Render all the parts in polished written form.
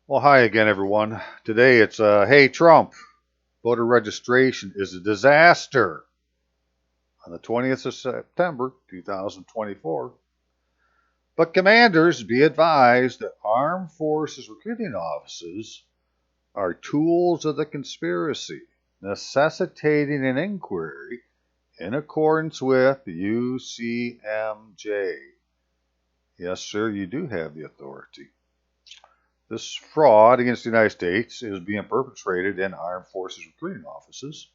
Well, hi again, everyone. Today it's hey Trump, voter registration is a disaster. On the 20th of September, 2024. But commanders, be advised that armed forces recruiting offices are tools of the conspiracy, necessitating an inquiry in accordance with the UCMJ. Yes, sir, you do have the authority. This fraud against the United States is being perpetrated in armed forces recruiting offices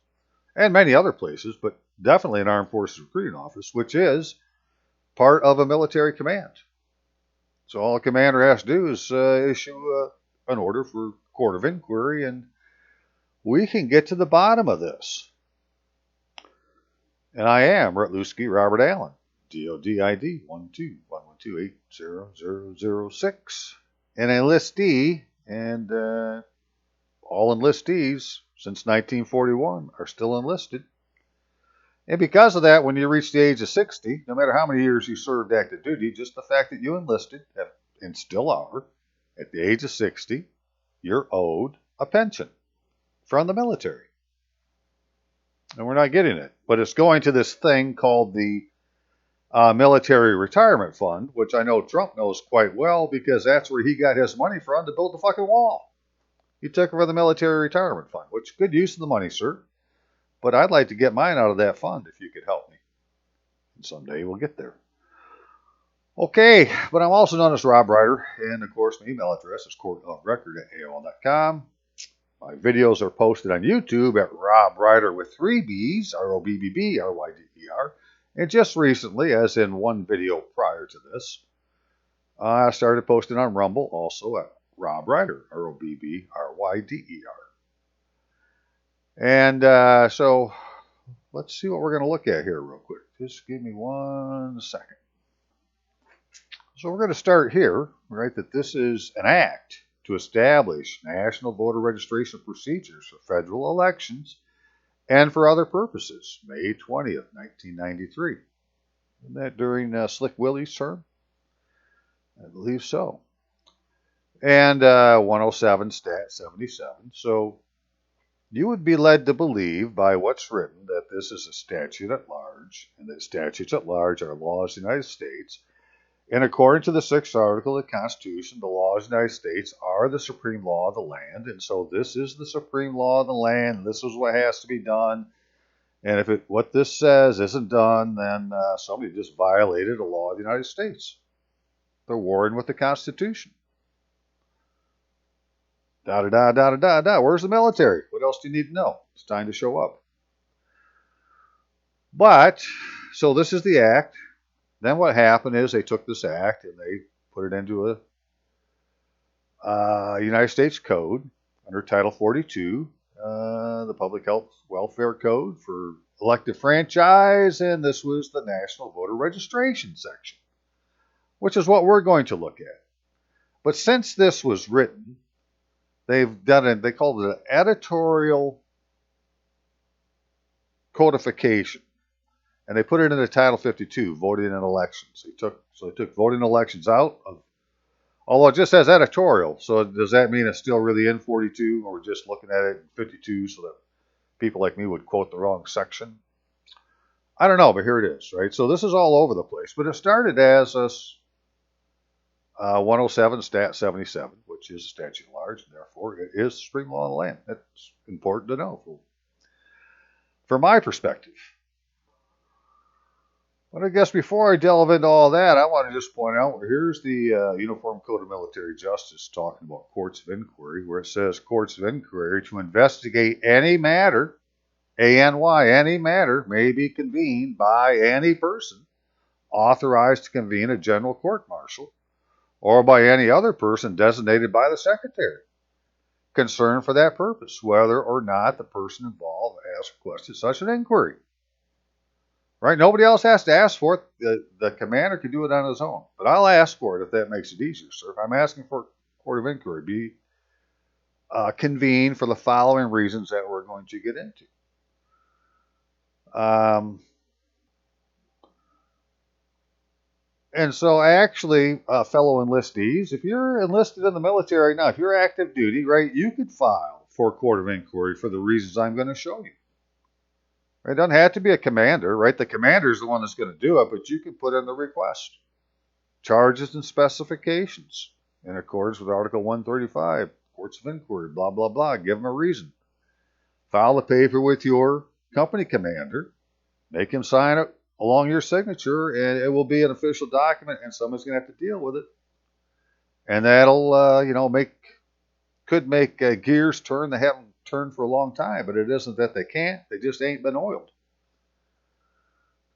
and many other places, but definitely an armed forces recruiting office, which is part of a military command. So all a commander has to do is issue an order for court of inquiry, and we can get to the bottom of this. And I am Rutluski Robert Allen, DOD ID 12112800006, an enlistee, and all enlistees since 1941 are still enlisted. And because of that, when you reach the age of 60, no matter how many years you served active duty, just the fact that you enlisted and still are at the age of 60, you're owed a pension from the military. And we're not getting it. But it's going to this thing called the Military Retirement Fund, which I know Trump knows quite well because that's where he got his money from to build the fucking wall. He took it from the Military Retirement Fund, which good use of the money, sir. But I'd like to get mine out of that fund if you could help me. And someday we'll get there. Okay, but I'm also known as Rob Ryder, and of course my email address is courtofrecord@aol.com. My videos are posted on YouTube at Rob Ryder with 3 B's, ROBBBRYDER. And just recently, as in one video prior to this, I started posting on Rumble also at Rob Ryder, ROBBRYDER. And so let's see what we're going to look at here real quick. Just give me 1 second. So we're going to start here, right, that this is an act to establish national voter registration procedures for federal elections and for other purposes, May 20th, 1993. Isn't that during Slick Willie's term? I believe so. And 107 Stat 77. So you would be led to believe by what's written that this is a statute at large, and that statutes at large are laws of the United States. And according to the 6th article of the Constitution, the laws of the United States are the supreme law of the land. And so this is the supreme law of the land. And this is what has to be done. And if what this says isn't done, then somebody just violated a law of the United States. They're warring with the Constitution. Da-da-da-da-da-da-da. Where's the military? What else do you need to know? It's time to show up. But, so this is the act. Then what happened is they took this act and they put it into a United States Code under Title 42, the Public Health Welfare Code for elective franchise, and this was the National Voter Registration section, which is what we're going to look at. But since this was written, they've done it, they called it an editorial codification. And they put it into Title 52, voting in elections. They took voting elections out of, although it just says editorial. So does that mean it's still really in 42, or we're just looking at it in 52 so that people like me would quote the wrong section? I don't know, but here it is, right? So this is all over the place. But it started as a 107 Stat 77, which is a statute at large, and therefore it is supreme law of the land. That's important to know from my perspective. But I guess before I delve into all that, I want to just point out, here's the Uniform Code of Military Justice talking about courts of inquiry, where it says courts of inquiry to investigate any matter, A-N-Y, any matter may be convened by any person authorized to convene a general court-martial or by any other person designated by the Secretary concerned for that purpose, whether or not the person involved has requested such an inquiry. Right? Nobody else has to ask for it. The commander can do it on his own. But I'll ask for it if that makes it easier, sir. If I'm asking for a court of inquiry, be convened for the following reasons that we're going to get into. And so actually, fellow enlistees, if you're enlisted in the military now, if you're active duty, right, you could file for a court of inquiry for the reasons I'm going to show you. It doesn't have to be a commander, right? The commander is the one that's going to do it, but you can put in the request. Charges and specifications in accordance with Article 135, courts of inquiry, blah, blah, blah. Give them a reason. File the paper with your company commander. Make him sign it along your signature, and it will be an official document, and someone's going to have to deal with it. And that'll, could make gears turn. They haven't turned for a long time, but it isn't that they can't. They just ain't been oiled.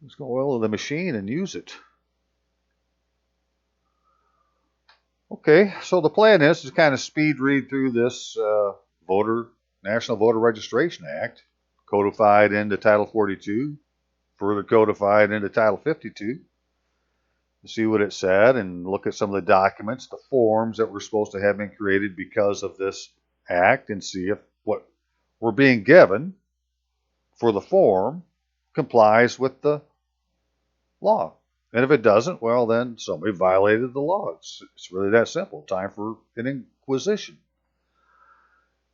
Let's go oil the machine and use it. Okay, so the plan is to kind of speed read through this National Voter Registration Act, codified into Title 42, further codified into Title 52, to see what it said and look at some of the documents, the forms that were supposed to have been created because of this act, and see if what we're being given for the form complies with the law. And if it doesn't, well, then somebody violated the law. It's really that simple. Time for an inquisition.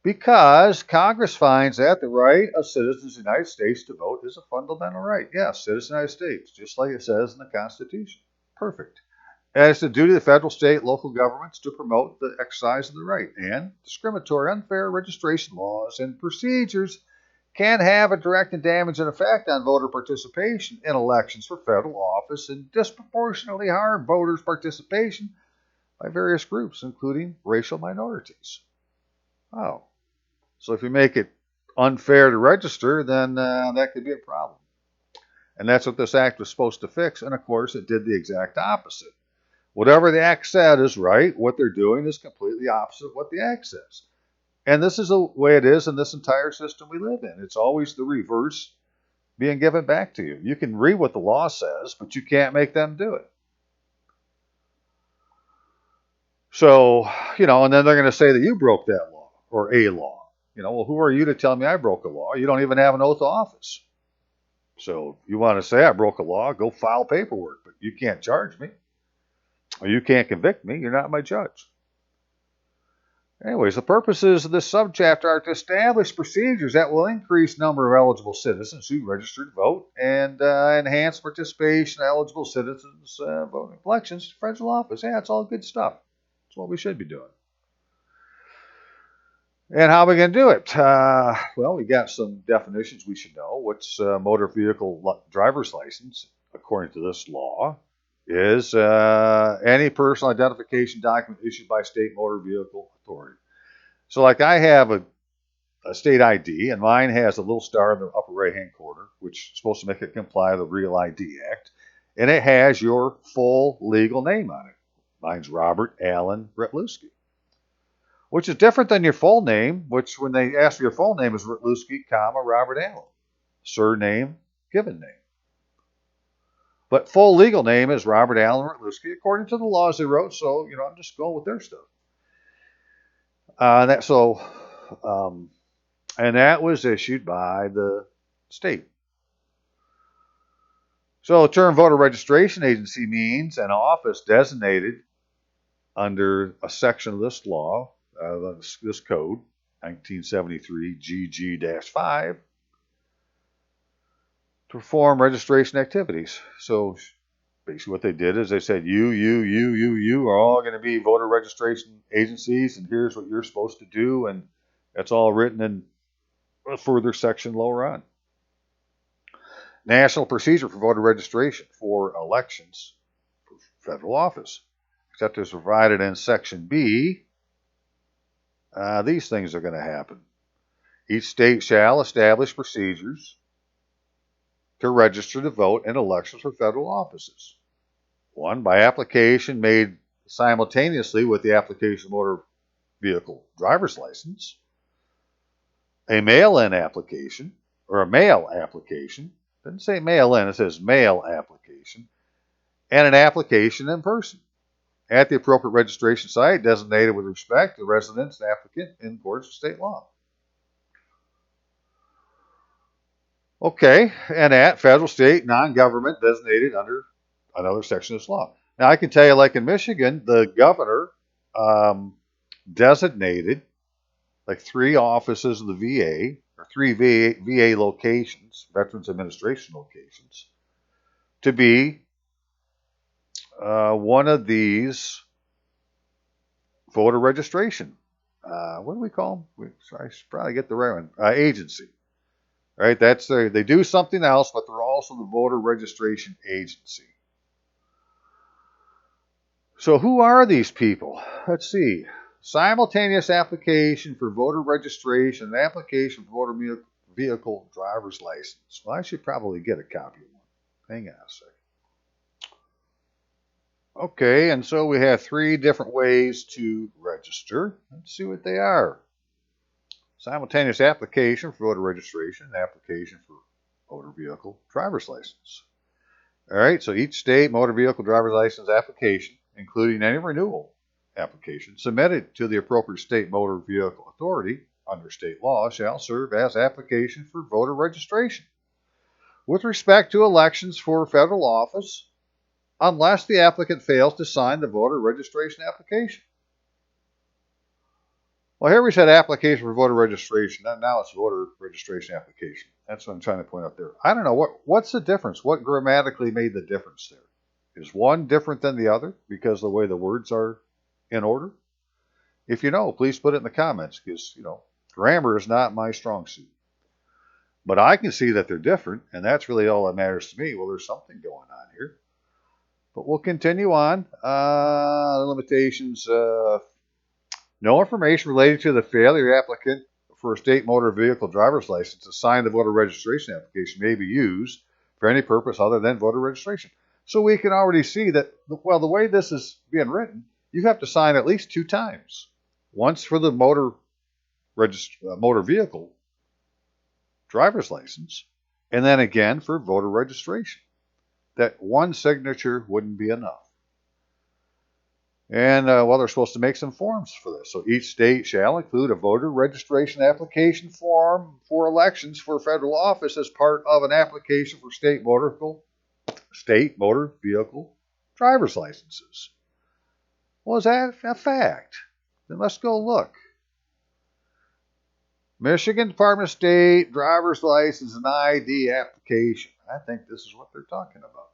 Because Congress finds that the right of citizens of the United States to vote is a fundamental right. Yes, citizens of the United States, just like it says in the Constitution. Perfect. And it's the duty of the federal, state, local governments to promote the exercise of the right. And discriminatory, unfair registration laws and procedures can have a direct and damaging effect on voter participation in elections for federal office and disproportionately harm voters' participation by various groups, including racial minorities. Oh. So if you make it unfair to register, then that could be a problem. And that's what this act was supposed to fix. And of course, it did the exact opposite. Whatever the act said is right. What they're doing is completely opposite of what the act says. And this is the way it is in this entire system we live in. It's always the reverse being given back to you. You can read what the law says, but you can't make them do it. So, and then they're going to say that you broke that law or a law. Well, who are you to tell me I broke a law? You don't even have an oath of office. So if you want to say I broke a law, go file paperwork, but you can't charge me. Or you can't convict me. You're not my judge. Anyways, the purposes of this subchapter are to establish procedures that will increase the number of eligible citizens who register to vote and enhance participation of eligible citizens voting elections to federal office. Yeah, it's all good stuff. It's what we should be doing. And how are we going to do it? Well, we got some definitions we should know. What's motor vehicle driver's license, according to this law, is any personal identification document issued by state motor vehicle authority. So like I have a state ID, and mine has a little star in the upper right-hand corner, which is supposed to make it comply with the Real ID Act, and it has your full legal name on it. Mine's Robert Allen Retluski, which is different than your full name, which when they ask for your full name is Retluski, Robert Allen. Surname, given name. But full legal name is Robert Allen Retluski, according to the laws they wrote, so, I'm just going with their stuff. And that was issued by the state. So the term voter registration agency means an office designated under a section of this law, this code, 1973 GG-5, to perform registration activities. So basically what they did is they said, you are all going to be voter registration agencies, and here's what you're supposed to do, and that's all written in a further section lower on. National procedure for voter registration for elections for federal office, except as provided in Section B. These things are going to happen. Each state shall establish procedures to register to vote in elections for federal offices. 1, by application made simultaneously with the application of motor vehicle driver's license, a mail-in application, or a mail application. It doesn't say mail-in, it says mail application, and an application in person at the appropriate registration site designated with respect to the residence applicant in accordance with state law. Okay, and at federal, state, non-government designated under another section of this law. Now, I can tell you, like in Michigan, the governor designated like 3 offices of the VA, or 3 VA locations, Veterans Administration locations, to be one of these voter registration. What do we call them? I should probably get the right one. Agency. Right? They do something else, but they're also the voter registration agency. So who are these people? Let's see. Simultaneous application for voter registration and application for voter vehicle driver's license. Well, I should probably get a copy of one. Hang on a second. Okay, and so we have 3 different ways to register. Let's see what they are. Simultaneous application for voter registration and application for motor vehicle driver's license. All right, so each state motor vehicle driver's license application, including any renewal application submitted to the appropriate state motor vehicle authority under state law, shall serve as application for voter registration with respect to elections for federal office, unless the applicant fails to sign the voter registration application. Well, here we said application for voter registration. Now it's voter registration application. That's what I'm trying to point out there. I don't know. What's the difference? What grammatically made the difference there? Is one different than the other because of the way the words are in order? If you know, please put it in the comments because, grammar is not my strong suit. But I can see that they're different, and that's really all that matters to me. Well, there's something going on here. But we'll continue on. Limitations. No information related to the failure applicant for a state motor vehicle driver's license to sign the voter registration application may be used for any purpose other than voter registration. So we can already see that, well, the way this is being written, you have to sign at least 2 times. Once for the motor vehicle driver's license, and then again for voter registration. That one signature wouldn't be enough. And, they're supposed to make some forms for this. So each state shall include a voter registration application form for elections for federal office as part of an application for state motor vehicle driver's licenses. Well, is that a fact? Then let's go look. Michigan Department of State driver's license and ID application. I think this is what they're talking about.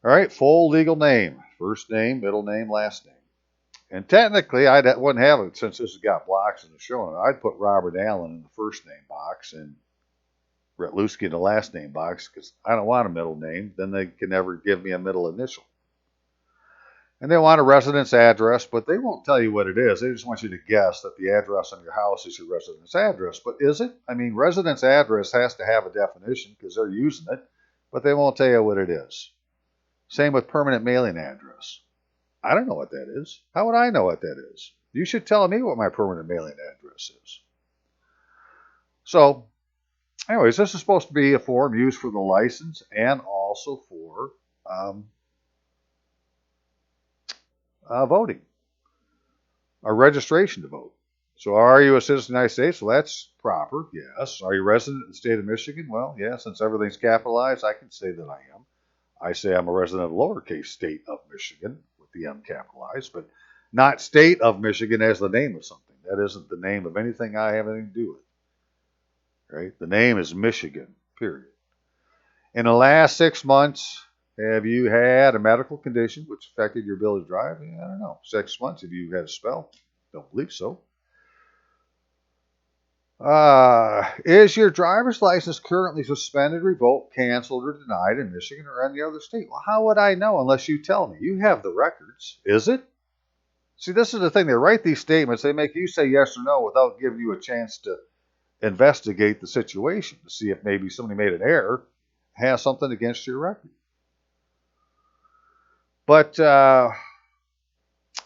All right, full legal name. First name, middle name, last name. And technically, I wouldn't have it since this has got blocks in the showing. I'd put Robert Allen in the first name box and Brett Lusky in the last name box because I don't want a middle name. Then they can never give me a middle initial. And they want a residence address, but they won't tell you what it is. They just want you to guess that the address on your house is your residence address. But is it? I mean, residence address has to have a definition because they're using it, but they won't tell you what it is. Same with permanent mailing address. I don't know what that is. How would I know what that is? You should tell me what my permanent mailing address is. So, anyways, this is supposed to be a form used for the license and also for voting, a registration to vote. So are you a citizen of the United States? Well, that's proper, yes. Are you a resident of the state of Michigan? Well, yeah, since everything's capitalized, I can say that I am. I say I'm a resident of the lowercase state of Michigan with the M capitalized, but not state of Michigan as the name of something. That isn't the name of anything I have anything to do with. Right? The name is Michigan, period. In the last 6 months, have you had a medical condition which affected your ability to drive? I don't know. 6 months. Have you had a spell? Don't believe so. Is your driver's license currently suspended, revoked, canceled, or denied in Michigan or any other state? Well, how would I know unless you tell me? You have the records. Is it? See, this is the thing. They write these statements. They make you say yes or no without giving you a chance to investigate the situation to see if maybe somebody made an error, has something against your record. But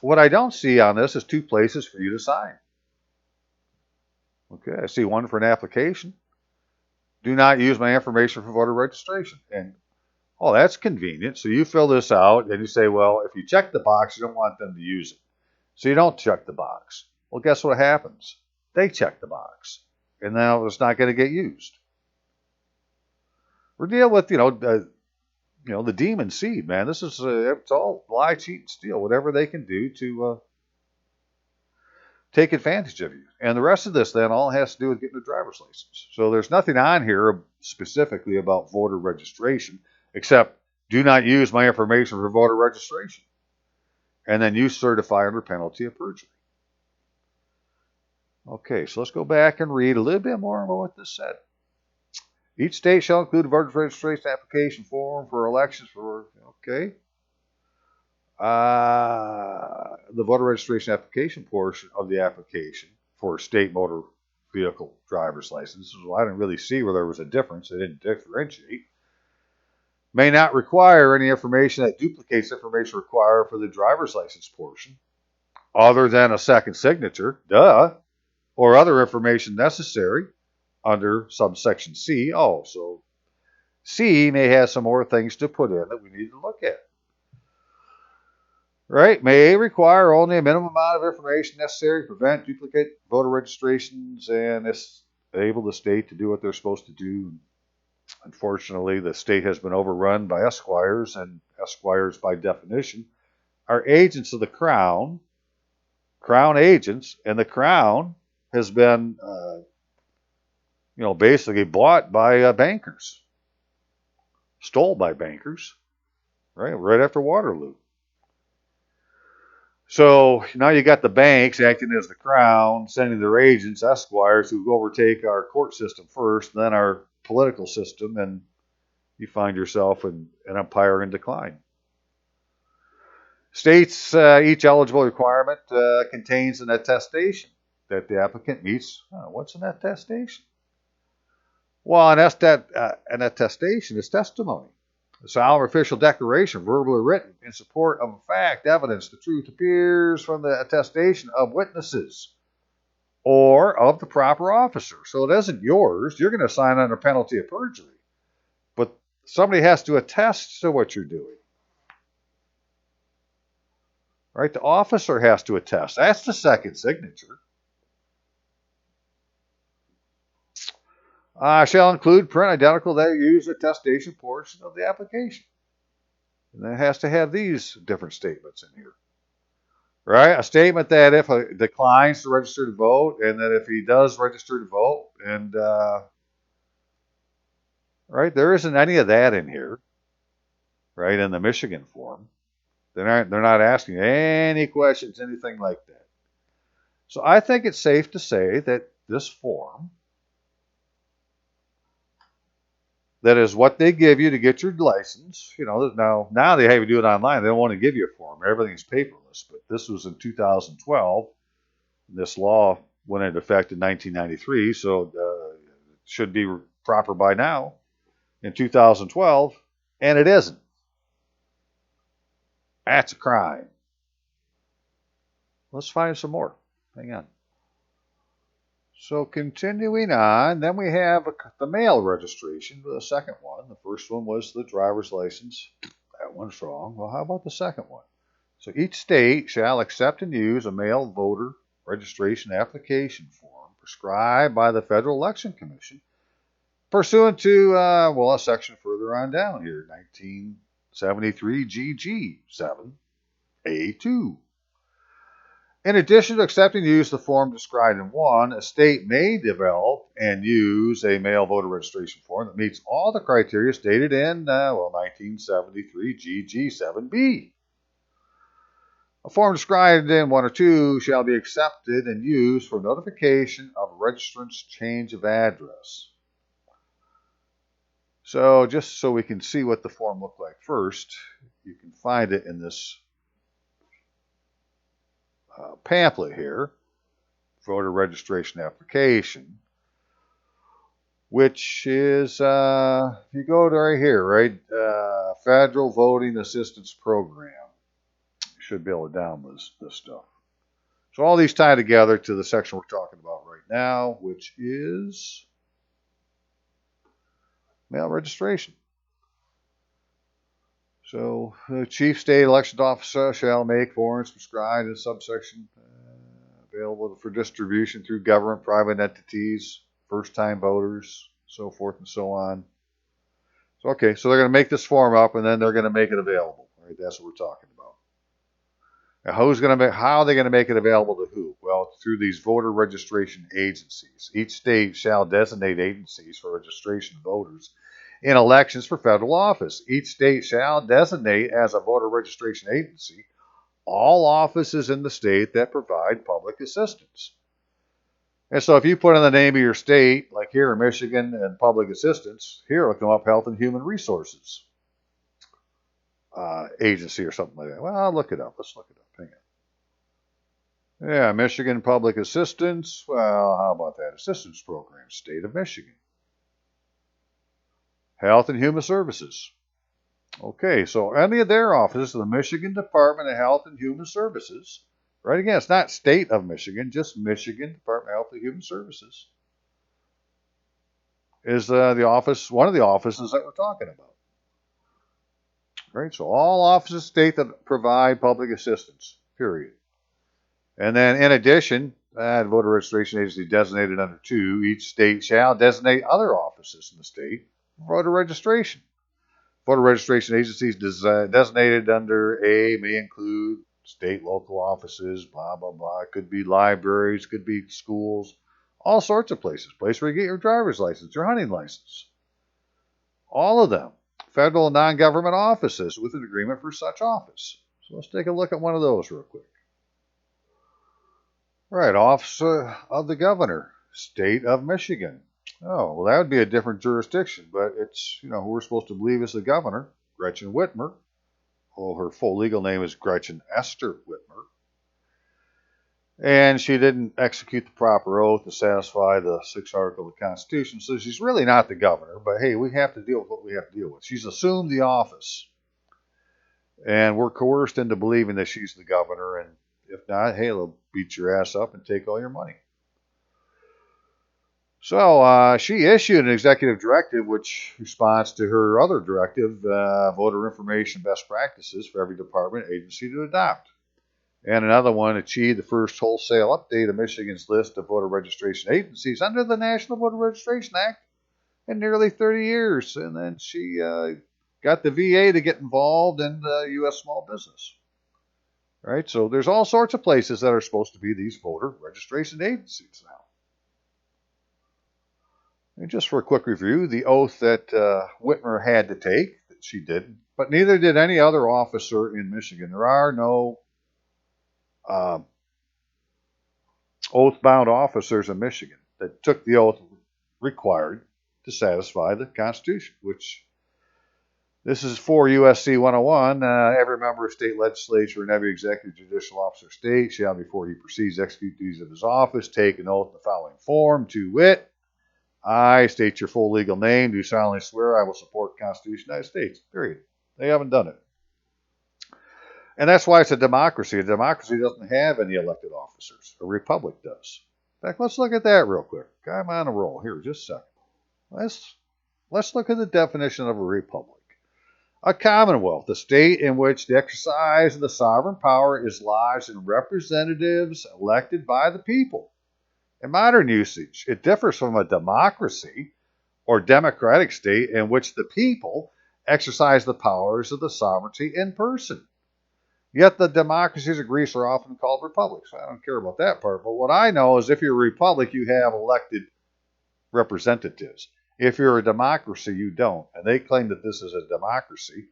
what I don't see on this is 2 places for you to sign. Okay, I see one for an application. Do not use my information for voter registration. And, oh, that's convenient. So you fill this out and you say, well, if you check the box, you don't want them to use it. So you don't check the box. Well, guess what happens? They check the box. And now it's not going to get used. We're dealing with, the demon seed, man. This is it's all lie, cheat, and steal. Whatever they can do to take advantage of you. And the rest of this then all has to do with getting a driver's license. So there's nothing on here specifically about voter registration, except do not use my information for voter registration. And then you certify under penalty of perjury. Okay, so let's go back and read a little bit more about what this said. Each state shall include a voter registration application form for elections for, okay. The voter registration application portion of the application for state motor vehicle driver's license, well, I didn't really see where there was a difference. They didn't differentiate. May not require any information that duplicates information required for the driver's license portion, other than a second signature, or other information necessary under subsection C. Oh, so C may have some more things to put in that we need to look at. Right? May require only a minimum amount of information necessary to prevent duplicate voter registrations and enable the state to do what they're supposed to do. Unfortunately, the state has been overrun by esquires, and esquires, by definition, are agents of the crown, crown agents, and the crown has been, basically bought by bankers, stole by bankers, right after Waterloo. So now you got the banks acting as the crown, sending their agents, esquires, who overtake our court system first, then our political system, and you find yourself in an empire in decline. States, each eligible requirement contains an attestation that the applicant meets. What's an attestation? Well, an attestation is testimony. A solemn official declaration, verbally written, in support of a fact, evidence, the truth appears from the attestation of witnesses or of the proper officer. So it isn't yours. You're going to sign under penalty of perjury. But somebody has to attest to what you're doing. Right? The officer has to attest. That's the second signature. Shall include print identical that use attestation portion of the application. And it has to have these different statements in here. Right? A statement that if he declines to register to vote, and that if he does register to vote, and right, there isn't any of that in here. Right, in the Michigan form. They're not asking any questions, anything like that. So I think it's safe to say that this form, that is what they give you to get your license. Now they have you do it online. They don't want to give you a form. Everything's paperless. But this was in 2012. This law went into effect in 1993, so it should be proper by now in 2012, and it isn't. That's a crime. Let's find some more. Hang on. So continuing on, then we have the mail registration, the second one. The first one was the driver's license. That one's wrong. Well, how about the second one? So each state shall accept and use a mail voter registration application form prescribed by the Federal Election Commission, pursuant to, a section further on down here, 1973 GG 7A2. In addition to accepting and use the form described in 1, a state may develop and use a mail voter registration form that meets all the criteria stated in, 1973 GG 7B. A form described in 1 or 2 shall be accepted and used for notification of registrant's change of address. So just so we can see what the form looked like first, you can find it in this pamphlet here, voter registration application, which is, if you go to right here, right, Federal Voting Assistance Program, you should be able to download this stuff. So all these tie together to the section we're talking about right now, which is mail registration. So the chief state election officer shall make forms prescribed in subsection available for distribution through government, private entities, first-time voters, so forth and so on. So, okay, so they're going to make this form up and then they're going to make it available. Right? That's what we're talking about. Now, how are they going to make it available to who? Well, through these voter registration agencies. Each state shall designate agencies for registration of voters in elections for federal office. Each state shall designate as a voter registration agency all offices in the state that provide public assistance. And so if you put in the name of your state, like here in Michigan, and public assistance, here it'll come up Health and Human Resources Agency or something like that. Well, I'll look it up. Let's look it up. Hang on. Yeah, Michigan Public Assistance. Well, how about that? Assistance Program, State of Michigan. Health and Human Services. Okay, so any of their offices, the Michigan Department of Health and Human Services, right? Again, it's not State of Michigan, just Michigan Department of Health and Human Services is the office, one of the offices that we're talking about. Right, so all offices of state that provide public assistance, period. And then in addition, voter registration agency designated under 2, each state shall designate other offices in the state for voter registration. Voter registration agencies designated under A may include state, local offices, blah, blah, blah. It could be libraries, could be schools, all sorts of places. Place where you get your driver's license, your hunting license. All of them. Federal and non-government offices with an agreement for such office. So let's take a look at one of those real quick. Right, Office of the Governor, State of Michigan. Oh, well, that would be a different jurisdiction, but it's, who we're supposed to believe is the governor, Gretchen Whitmer. Well, her full legal name is Gretchen Esther Whitmer. And she didn't execute the proper oath to satisfy the 6th article of the Constitution, so she's really not the governor, but hey, we have to deal with what we have to deal with. She's assumed the office, and we're coerced into believing that she's the governor, and if not, hey, they'll beat your ass up and take all your money. So she issued an executive directive which responds to her other directive, voter information best practices for every department agency to adopt. And another one achieved the first wholesale update of Michigan's list of voter registration agencies under the National Voter Registration Act in nearly 30 years. And then she got the VA to get involved in the U.S. small business. Right? So there's all sorts of places that are supposed to be these voter registration agencies now. And just for a quick review, the oath that Whitmer had to take, that she did, but neither did any other officer in Michigan. There are no oath-bound officers in Michigan that took the oath required to satisfy the Constitution, which this is 4 U.S.C. 101. Every member of state legislature and every executive judicial officer of state shall, before he proceeds to execute duties of his office, take an oath in the following form, to wit, I state your full legal name, do solemnly swear I will support the Constitution of the United States, period. They haven't done it. And that's why it's a democracy. A democracy doesn't have any elected officers. A republic does. In fact, let's look at that real quick. I'm on a roll here, just a second. Let's look at the definition of a republic. A commonwealth, a state in which the exercise of the sovereign power is lodged in representatives elected by the people. In modern usage, it differs from a democracy or democratic state in which the people exercise the powers of the sovereignty in person. Yet the democracies of Greece are often called republics. I don't care about that part, but what I know is if you're a republic, you have elected representatives. If you're a democracy, you don't. And they claim that this is a democracy,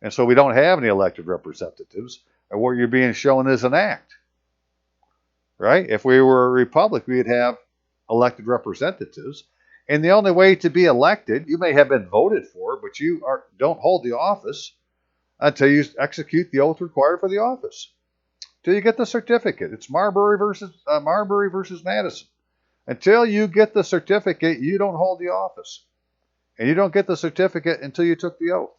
and so we don't have any elected representatives, and what you're being shown is an act. Right? If we were a republic, we'd have elected representatives. And the only way to be elected, you may have been voted for, but you don't hold the office until you execute the oath required for the office. Till you get the certificate. It's Marbury versus Madison. Until you get the certificate, you don't hold the office. And you don't get the certificate until you took the oath.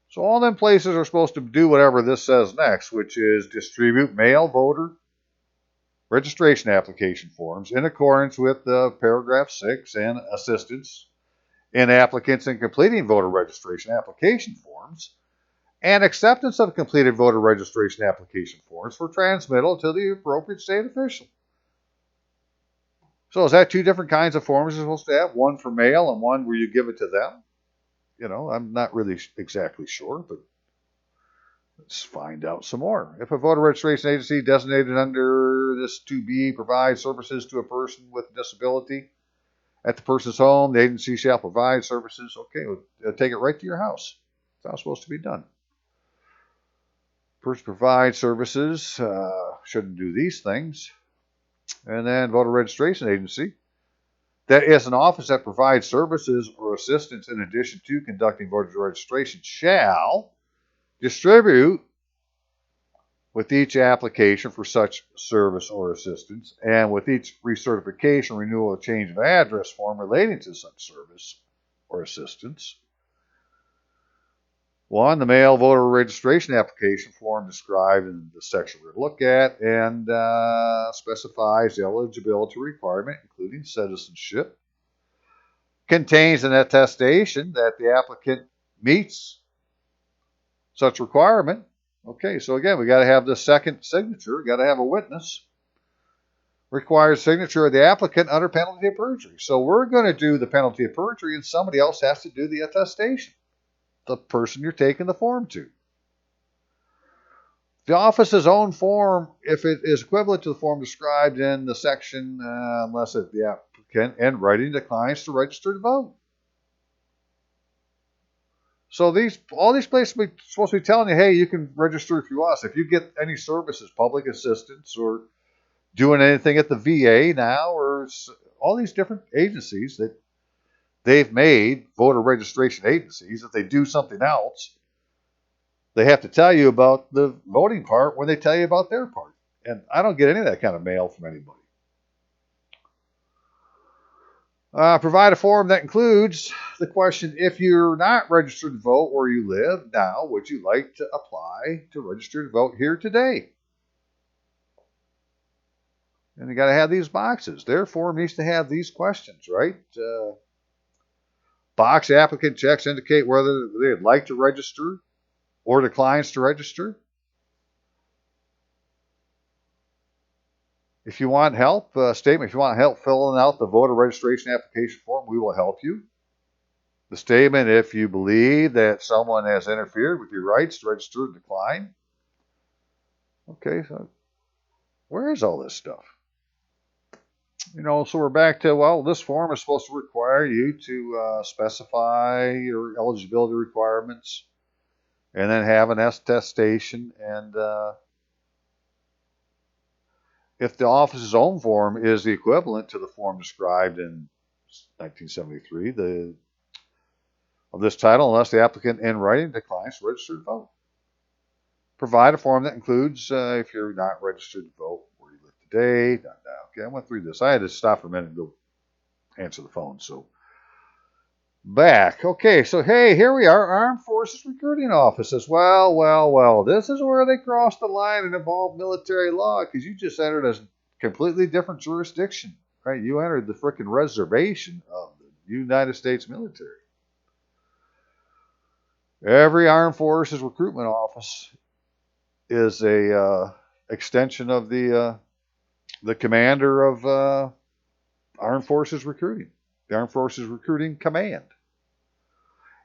So all them places are supposed to do whatever this says next, which is distribute mail voter registration application forms in accordance with paragraph 6 and assistance in applicants in completing voter registration application forms and acceptance of completed voter registration application forms for transmittal to the appropriate state official. So is that two different kinds of forms you're supposed to have? One for mail and one where you give it to them? I'm not really exactly sure, but let's find out some more. If a voter registration agency designated under this 2B provides services to a person with a disability at the person's home, the agency shall provide services. Okay, we'll take it right to your house. That's how it's supposed to be done. Person provides services, shouldn't do these things. And then voter registration agency. That is an office that provides services or assistance in addition to conducting voter registration shall distribute with each application for such service or assistance and with each recertification, renewal, or change of address form relating to such service or assistance. 1, the mail voter registration application form described in the section we're going to look at and specifies the eligibility requirement, including citizenship. Contains an attestation that the applicant meets such requirement. Okay, so again, we got to have the second signature. Got to have a witness. Requires signature of the applicant under penalty of perjury. So we're going to do the penalty of perjury, and somebody else has to do the attestation. The person you're taking the form to. The office's own form, if it is equivalent to the form described in the section, unless the applicant in writing declines to register to vote. So all these places are supposed to be telling you, hey, you can register through us. If you get any services, public assistance, or doing anything at the VA now, or all these different agencies that they've made voter registration agencies, if they do something else, they have to tell you about the voting part when they tell you about their part. And I don't get any of that kind of mail from anybody. Provide a form that includes the question, if you're not registered to vote where you live now, would you like to apply to register to vote here today? And you got to have these boxes. Their form needs to have these questions, right? Box applicant checks indicate whether they'd like to register or declines to register. If you want help, statement, if you want help filling out the voter registration application form, we will help you. The statement, if you believe that someone has interfered with your rights to register or decline. Okay, so where is all this stuff? So we're back to, well, this form is supposed to require you to specify your eligibility requirements and then have an attestation. And if the office's own form is the equivalent to the form described in 1973 of this title, unless the applicant in writing declines to register to vote. Provide a form that includes, if you're not registered to vote, where you live today. Okay, I went through this. I had to stop for a minute and go answer the phone. So back. Okay, so hey, here we are, Armed Forces Recruiting Offices. Well. This is where they crossed the line and involved military law, because you just entered a completely different jurisdiction, right? You entered the frickin' reservation of the United States military. Every Armed Forces Recruitment Office is a extension of the commander of Armed Forces Recruiting, the Armed Forces Recruiting Command.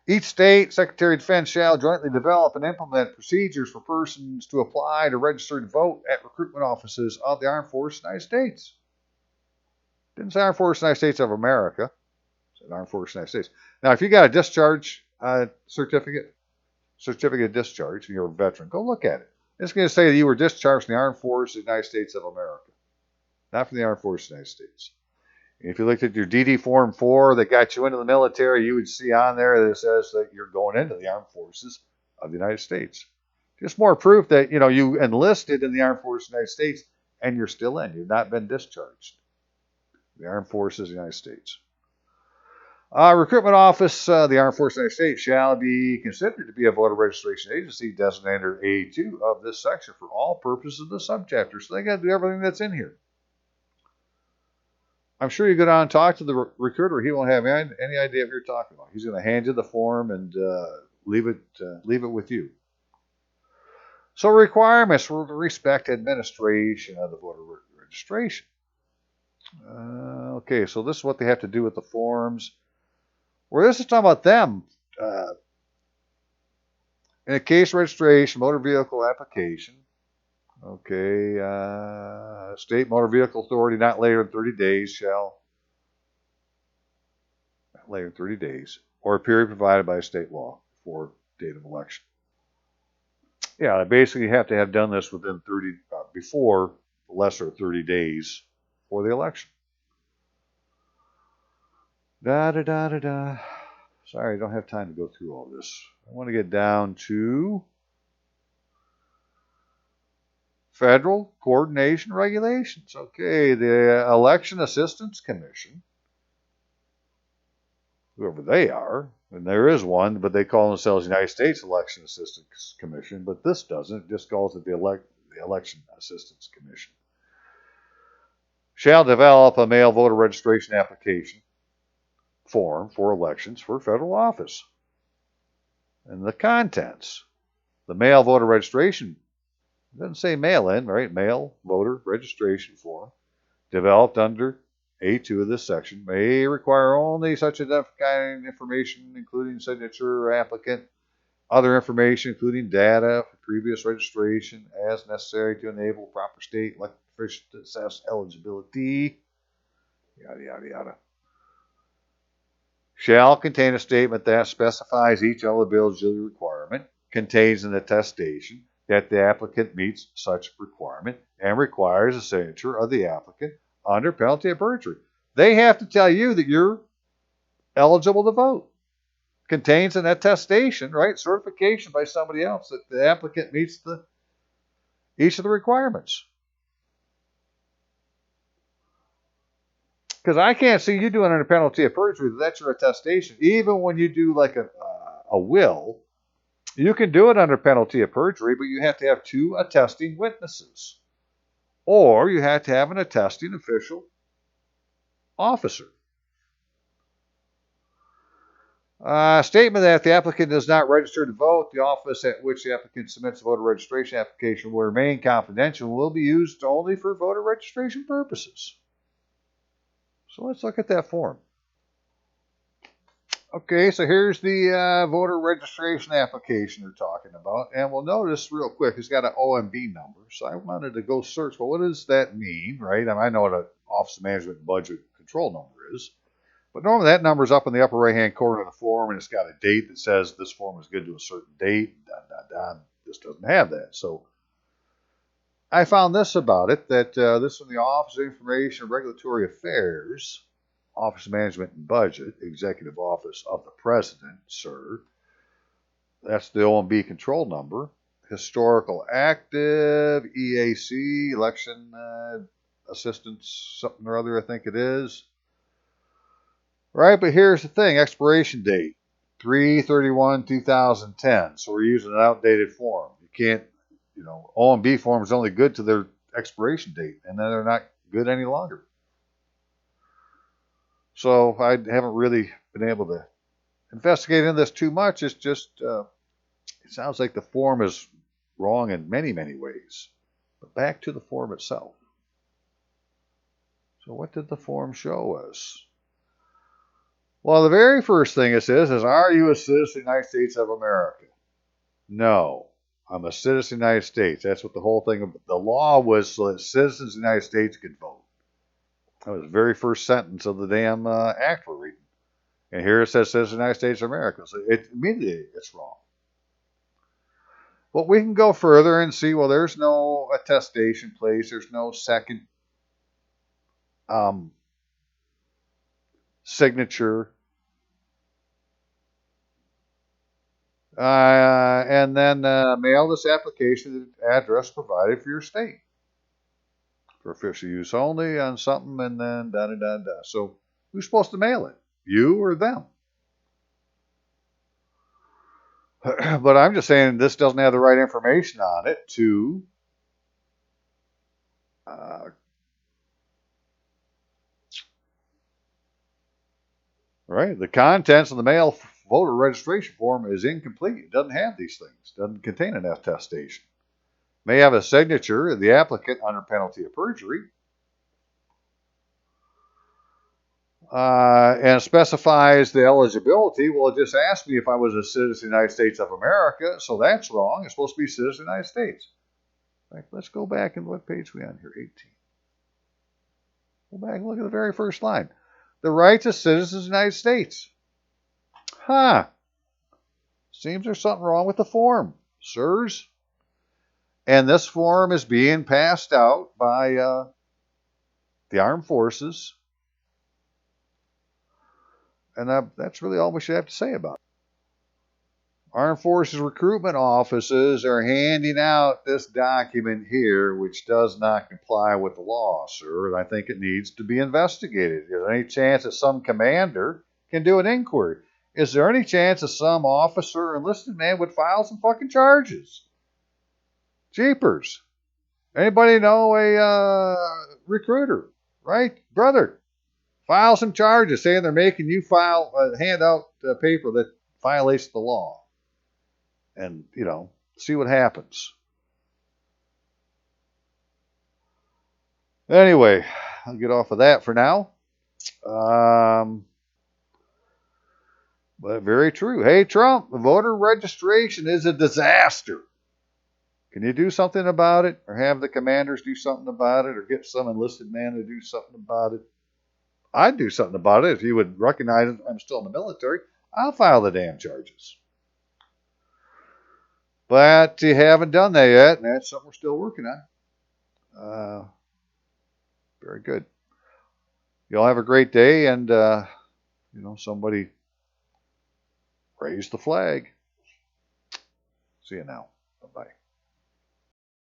Each state Secretary of Defense shall jointly develop and implement procedures for persons to apply to register to vote at recruitment offices of the Armed Forces of the United States. Didn't say Armed Forces of the United States of America. It said Armed Forces of the United States. Now, if you got a discharge certificate of discharge, and you're a veteran, go look at it. It's going to say that you were discharged from the Armed Forces of the United States of America, not from the Armed Forces of the United States. If you looked at your DD Form 4 that got you into the military, you would see on there that it says that you're going into the Armed Forces of the United States. Just more proof that, you enlisted in the Armed Forces of the United States and you're still in. You've not been discharged. The Armed Forces of the United States. Recruitment Office, the Armed Forces of the United States shall be considered to be a voter registration agency designated under A2 of this section for all purposes of the subchapter. So they got to do everything that's in here. I'm sure you go down and talk to the recruiter. He won't have any idea what you're talking about. He's going to hand you the form and leave it with you. So requirements with respect to administration of the voter registration. Okay, so this is what they have to do with the forms. Where this is talking about them. In a case registration, motor vehicle application, okay, state motor vehicle authority not later than 30 days shall, not later than 30 days, or a period provided by state law before date of election. Yeah, they basically have to have done this within 30, before the lesser 30 days for the election. Da da da da da. Sorry, I don't have time to go through all this. I want to get down to Federal Coordination Regulations. Okay, the Election Assistance Commission, whoever they are, and there is one, but they call themselves United States Election Assistance Commission, but this doesn't. It just calls it the Election Assistance Commission. Shall develop a mail voter registration application form for elections for federal office. And the contents. The mail voter registration, it doesn't say mail-in, right? Mail voter registration form developed under A2 of this section may require only such identifying information, including signature or applicant, other information, including data for previous registration, as necessary to enable proper state elected officials to assess eligibility, yada, yada, yada. Shall contain a statement that specifies each eligibility requirement, contains an attestation that the applicant meets such requirement, and requires a signature of the applicant under penalty of perjury. They have to tell you that you're eligible to vote. Contains an attestation, right? Certification by somebody else that the applicant meets each of the requirements. Because I can't see you doing under penalty of perjury. That's your attestation. Even when you do like a will, you can do it under penalty of perjury, but you have to have two attesting witnesses. Or you have to have an attesting official officer. Statement that if the applicant is not registered to vote, the office at which the applicant submits a voter registration application will remain confidential and will be used only for voter registration purposes. So let's look at that form. Okay, so here's the voter registration application they're talking about. And we'll notice real quick, it's got an OMB number. So I wanted to go search, well, what does that mean, right? I know what an Office of Management and Budget Control number is. But normally that number is up in the upper right-hand corner of the form, and it's got a date that says this form is good to a certain date. This doesn't have that. So I found this about it, that this is from the Office of Information and Regulatory Affairs, Office of Management and Budget, Executive Office of the President, sir. That's the OMB control number. Historical active, EAC, election assistance, something or other, I think it is. Right, but here's the thing, expiration date, 3/31/2010. So we're using an outdated form. You can't, OMB form is only good to their expiration date, and then they're not good any longer. So I haven't really been able to investigate into this too much. It's just, it sounds like the form is wrong in many, many ways. But back to the form itself. So what did the form show us? Well, the very first thing it says is, are you a citizen of the United States of America? No, I'm a citizen of the United States. That's what the whole thing, the law was so that citizens of the United States could vote. That was the very first sentence of the damn act we're reading. And here it says citizen of the United States of America. So immediately it's wrong. But we can go further and see, well, there's no attestation place. There's no second signature. And then mail this application to the address provided for your state. For official use only on something, and then da-da-da-da. So who's supposed to mail it? You or them? But I'm just saying this doesn't have the right information on it to right? The contents of the mail voter registration form is incomplete. It doesn't have these things. It doesn't contain an attestation. May have a signature of the applicant under penalty of perjury. And it specifies the eligibility. Well, it just asked me if I was a citizen of the United States of America, so that's wrong. It's supposed to be citizen of the United States. In fact, let's go back and what page are we on here? 18. Go back and look at the very first line. The rights of citizens of the United States. Huh. Seems there's something wrong with the form, sirs. And this form is being passed out by the armed forces. And that's really all we should have to say about it. Armed Forces recruitment offices are handing out this document here, which does not comply with the law, sir. And I think it needs to be investigated. Is there any chance that some commander can do an inquiry? Is there any chance that some officer or enlisted man would file some fucking charges? Jeepers. Anybody know a recruiter, right? Brother, file some charges saying they're making you hand out paper that violates the law. And, see what happens. Anyway, I'll get off of that for now. But very true. Hey, Trump, voter registration is a disaster. Can you do something about it? Or have the commanders do something about it? Or get some enlisted man to do something about it? I'd do something about it if you would recognize I'm still in the military. I'll file the damn charges. But you haven't done that yet, and that's something we're still working on. Very good. Y'all have a great day, and, somebody raise the flag. See you now. Bye-bye.